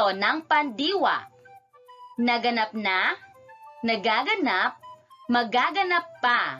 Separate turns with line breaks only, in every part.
Aspekto ng pandiwa. Naganap na, nagaganap, magaganap pa.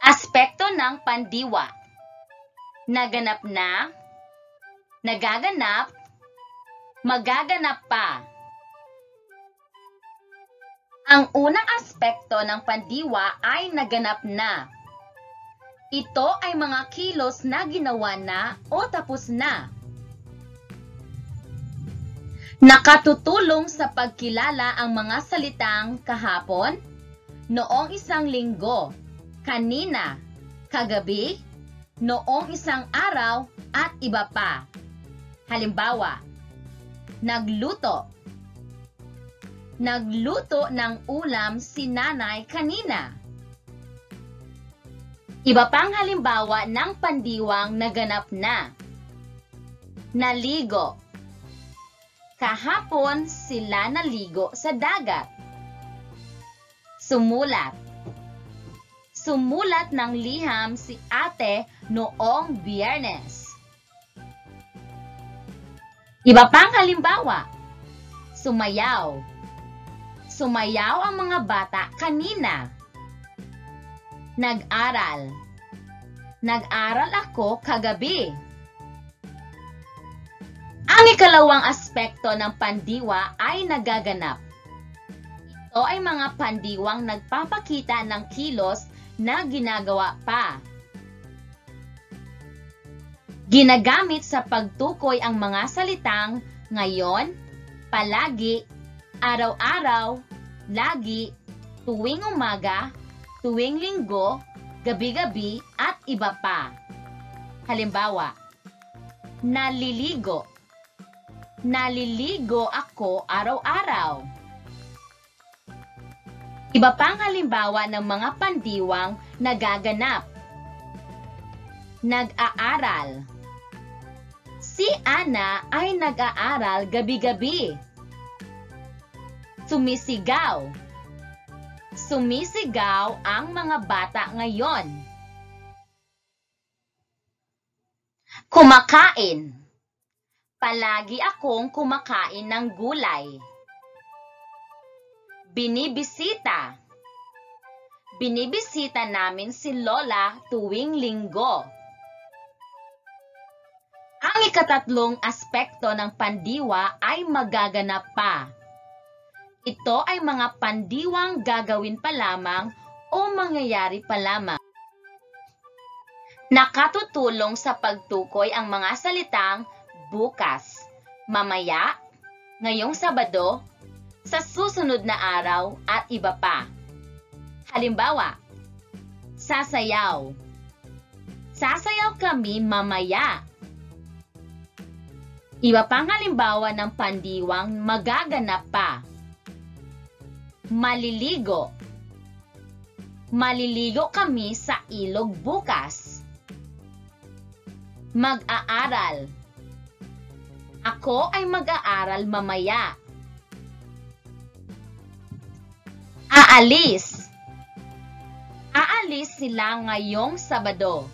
Aspekto ng pandiwa. Naganap na, nagaganap, magaganap pa. Ang unang aspekto ng pandiwa ay naganap na. Ito ay mga kilos na ginawa na o tapos na. Nakatutulong sa pagkilala ang mga salitang kahapon, noong isang linggo, kanina, kagabi, noong isang araw, at iba pa. Halimbawa, nagluto. Nagluto ng ulam si nanay kanina. Iba pang halimbawa ng pandiwang naganap na. Naligo. Kahapon sila naligo sa dagat. Sumulat. Sumulat ng liham si ate noong Biyernes. Iba pang halimbawa. Sumayaw. Sumayaw ang mga bata kanina. Nag-aral. Nag-aral ako kagabi. Ang ikalawang aspekto ng pandiwa ay nagaganap. Ito ay mga pandiwang nagpapakita ng kilos na ginagawa pa. Ginagamit sa pagtukoy ang mga salitang ngayon, palagi, araw-araw, lagi, tuwing umaga, tuwing linggo, gabi-gabi, at iba pa. Halimbawa, naliligo. Naliligo ako araw-araw. Iba pang halimbawa ng mga pandiwang nagaganap. Nag-aaral. Si Ana ay nag-aaral gabi-gabi. Sumisigaw. Sumisigaw ang mga bata ngayon. Kumakain. Palagi akong kumakain ng gulay. Binibisita. Binibisita namin si Lola tuwing linggo. Ang ikatatlong aspekto ng pandiwa ay magaganap pa. Ito ay mga pandiwang gagawin pa lamang o mangyayari pa lamang. Nakatutulong sa pagtukoy ang mga salitang bukas, mamaya, ngayong Sabado, sa susunod na araw, at iba pa. Halimbawa, sasayaw. Sasayaw kami mamaya. Iba pang halimbawa ng pandiwang magaganap pa. Maliligo. Maliligo kami sa ilog bukas. Mag-aaral. Ako ay mag-aaral mamaya. Aalis. Aalis sila ngayong Sabado.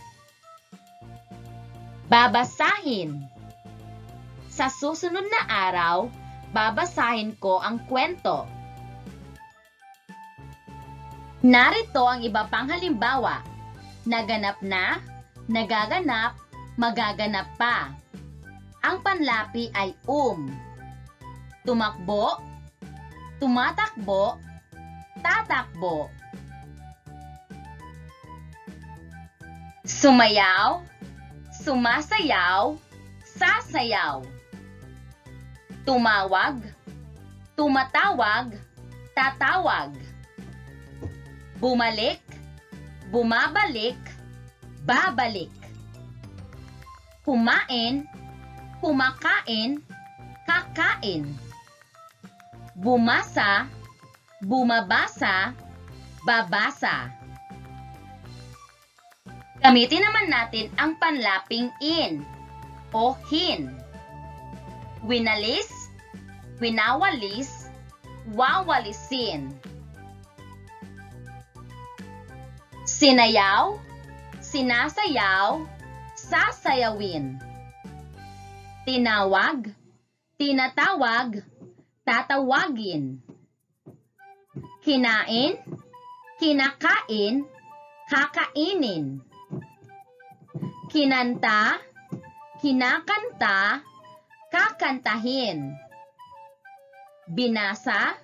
Babasahin. Sa susunod na araw, babasahin ko ang kwento. Narito ang iba pang halimbawa. Naganap na, nagaganap, magaganap pa. Ang panlapi ay tumakbo, tumatakbo, tatakbo. Sumayaw, sumasayaw, sasayaw. Tumawag, tumatawag, tatawag. Bumalik, bumabalik, babalik. Kumain, kumakain, kakain. Bumasa, bumabasa, babasa. Gamitin naman natin ang panlaping in o hin. Winalis, winawalis, wawalisin. Sinayaw, sinasayaw, sasayawin. tinawag, tinatawag, tatawagin. Kinain, kinakain, kakainin. Kinanta, kinakanta, kakantahin. Binasa,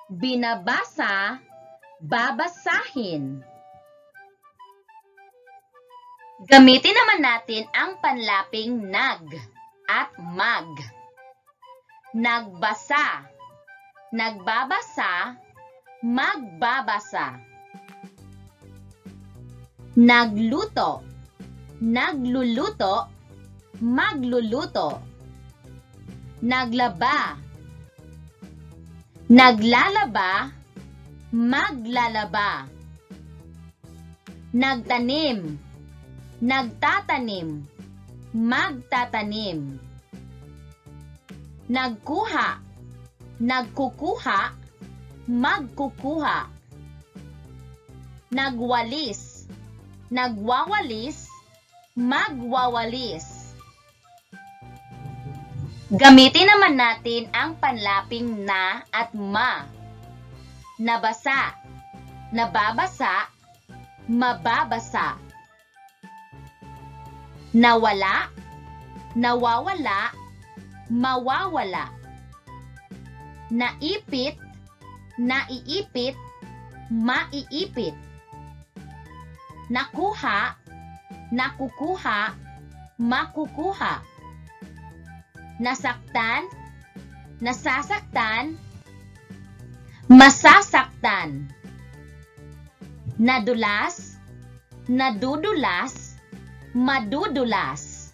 binabasa, babasahin. Gamitin naman natin ang panlaping nag at mag. Nagbasa, nagbabasa, magbabasa. Nagluto, nagluluto, magluluto. Naglaba, naglalaba, maglalaba. Nagtanim, nagtatanim, magtatanim. Nagkuha, nagkukuha, magkukuha. Nagwalis, nagwawalis, magwawalis. Gamitin naman natin ang panlaping na at ma. Nabasa, nababasa, mababasa. Nawala, nawawala, mawawala. Naipit, naiipit, maiipit. Nakuha, nakukuha, makukuha. Nasaktan, nasasaktan, masasaktan. Nadulas, nadudulas, madudulas.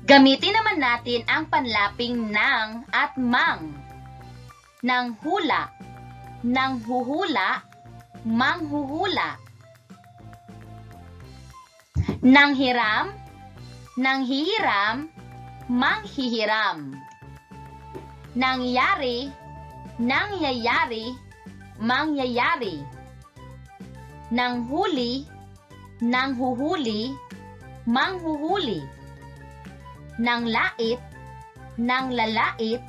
Gamitin naman natin ang panlaping nang at mang. Nanghula, nanghuhula, manghuhula. Nanghiram, nanghihiram, manghihiram. Nangyari, nangyayari, mangyayari. Nanghuli, nanghuhuli, manghuhuli. Nanglait, nanglalait,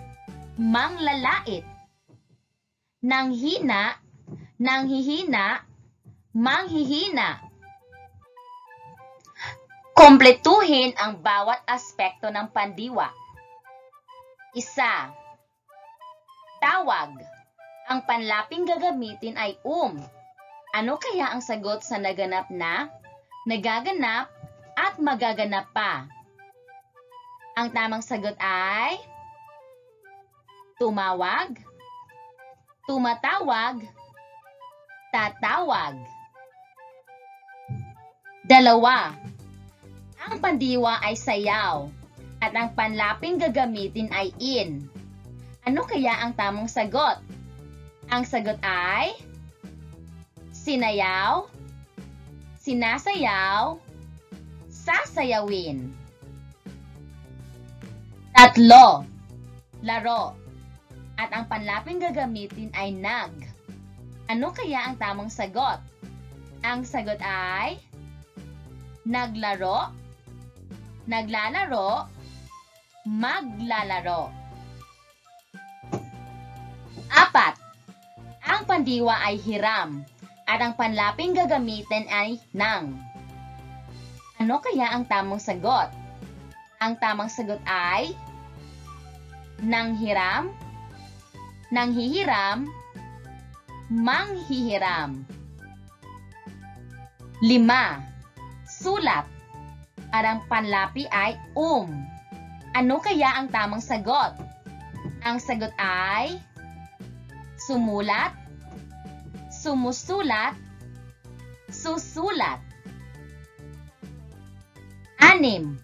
manglalait. Nanghina, nanghihina, manghihina. Kompletuhin ang bawat aspekto ng pandiwa. 1. Tawag. Ang panlaping gagamitin ay Ano kaya ang sagot sa naganap na, nagaganap, at magaganap pa? Ang tamang sagot ay tumawag, tumatawag, tatawag. 2. Ang pandiwa ay sayaw at ang panlaping gagamitin ay in. Ano kaya ang tamang sagot? Ang sagot ay sinayaw, sinasayaw, sasayawin. 3. Laro at ang panlaping gagamitin ay nag. Ano kaya ang tamang sagot? Ang sagot ay naglaro, naglalaro, maglalaro. 4. Ang pandiwa ay hiram at ang panlaping gagamitin ay nang. Ano kaya ang tamang sagot? Ang tamang sagot ay nanghiram, nanghihiram, manghihiram. 5. Sulat at ang panlapi ay Ano kaya ang tamang sagot? Ang sagot ay sumulat, sumusulat, susulat. 6.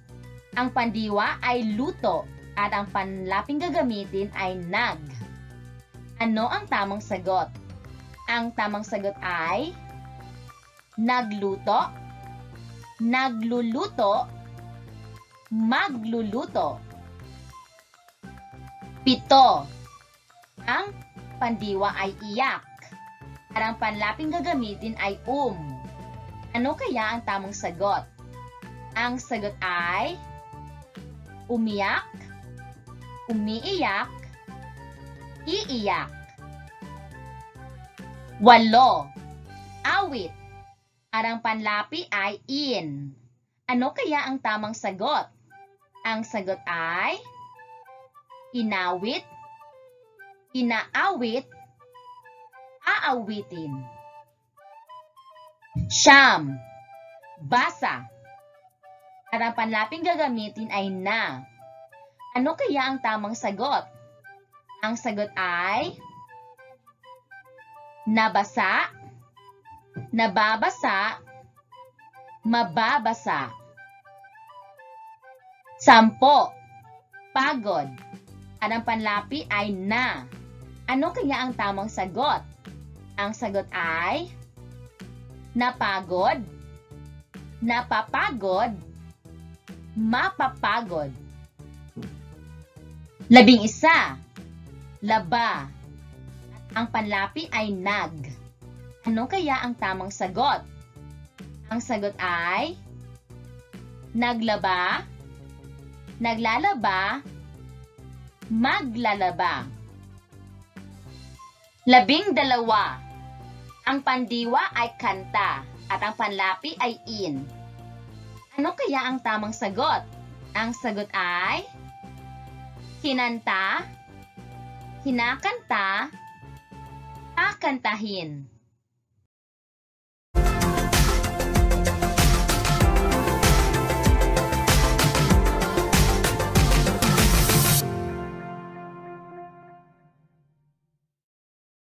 Ang pandiwa ay luto at ang panlaping gagamitin ay nag. Ano ang tamang sagot? Ang tamang sagot ay nagluto, nagluluto, magluluto. 7. Ang pandiwa ay iyak at ang panlaping gagamitin ay Ano kaya ang tamang sagot? Ang sagot ay umiyak, umiiyak, iiyak. 8. Awit. Ang panlapi ay in. Ano kaya ang tamang sagot? Ang sagot ay inawit, inaawit, aawitin. 9. Basa. Ang panlaping gagamitin ay na. Ano kaya ang tamang sagot? Ang sagot ay nabasa, nababasa, mababasa. 10. Pagod. Ang panlapi ay na. Ano kaya ang tamang sagot? Ang sagot ay napagod, napapagod, mapapagod. 11. Laba. Ang panlapi ay nag. Ano kaya ang tamang sagot? Ang sagot ay naglaba, naglalaba, maglalaba. 12. Ang pandiwa ay kanta at ang panlapi ay in. Ano kaya ang tamang sagot? Ang sagot ay kinanta, kinakanta, kakantahin.